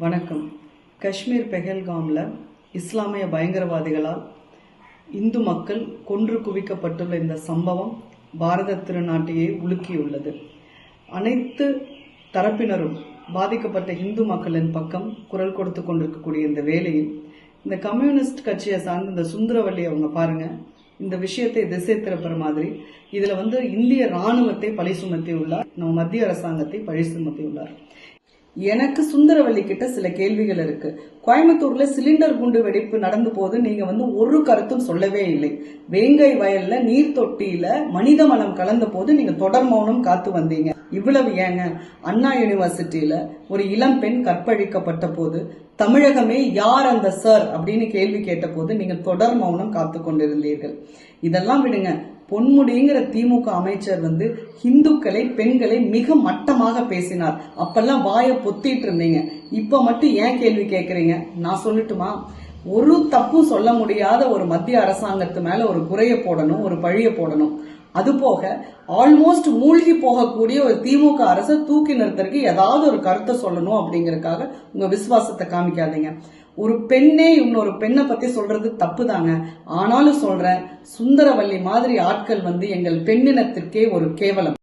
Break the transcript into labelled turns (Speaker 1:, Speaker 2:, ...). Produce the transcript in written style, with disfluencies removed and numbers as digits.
Speaker 1: வணக்கம். காஷ்மீர் பெஹல்காமில் இஸ்லாமிய பயங்கரவாதிகளால் இந்து மக்கள் கொன்று குவிக்கப்பட்டுள்ள இந்த சம்பவம் பாரத திருநாட்டையே உலுக்கியுள்ளது. அனைத்து தரப்பினரும் பாதிக்கப்பட்ட இந்து மக்களின் பக்கம் குரல் கொடுத்து கொண்டிருக்கக்கூடிய இந்த வேளையில் இந்த கம்யூனிஸ்ட் கட்சியை சார்ந்த இந்த சுந்தரவல்லி அவங்க பாருங்க, இந்த விஷயத்தை திசை திருப்புற மாதிரி இதுல இந்திய ராணுவத்தை பழி சுமத்தி உள்ளார், நம்ம மத்திய அரசாங்கத்தை பழி சுமத்தி உள்ளார். எனக்கு சுந்தரவல்லி கிட்ட சில கேள்விகள் இருக்கு. கோயம்புத்தூர்ல சிலிண்டர் குண்டு வெடிப்பு நடந்த போது நீங்க ஒரு கருத்தும் சொல்லவே இல்லை. வேங்கை வயல்ல நீர் தொட்டியில மனித மலம் கலந்த போது நீங்க தொடர் மௌனம் காத்து வந்தீங்க. இவ்வளவு ஏங்க? அண்ணா யூனிவர்சிட்டியில ஒரு இளம் பெண் கற்பழிக்கப்பட்ட போது தமிழகமே யார் அந்த சார் அப்படின்னு கேள்வி கேட்ட போது நீங்க தொடர் மௌனம் காத்து கொண்டிருந்தீர்கள். இதெல்லாம் விடுங்க. பொன்முடிங்கிற திமுக அமைச்சர் இந்துக்களை பெண்களை மிக மட்டமாக பேசினார். அப்பெல்லாம் வாயை பொத்திட்டு இருந்தீங்க. இப்ப மட்டும் ஏன் கேள்வி கேட்கறீங்க? நான் சொல்லட்டுமா? ஒரு தப்பும் சொல்ல முடியாத ஒரு மத்திய அரசாங்கத்து மேல ஒரு குறைய போடணும், ஒரு பழிய போடணும். அது போக ஆல்மோஸ்ட் மூழ்கி போகக்கூடிய ஒரு திமுக அரசை தூக்கி நிறுத்தறதுக்கு ஏதாவது ஒரு கருத்தை சொல்லணும் அப்படிங்கறதுக்காக உங்க விசுவாசத்தை காமிக்காதீங்க. ஒரு பெண்ணே இன்னொரு பெண்ணை பத்தி சொல்றது தப்பு தாங்க. ஆனாலும் சொல்றேன், சுந்தரவல்லி மாதிரி ஆட்கள் எங்கள் பெண்ணினத்திற்கே ஒரு கேவலம்.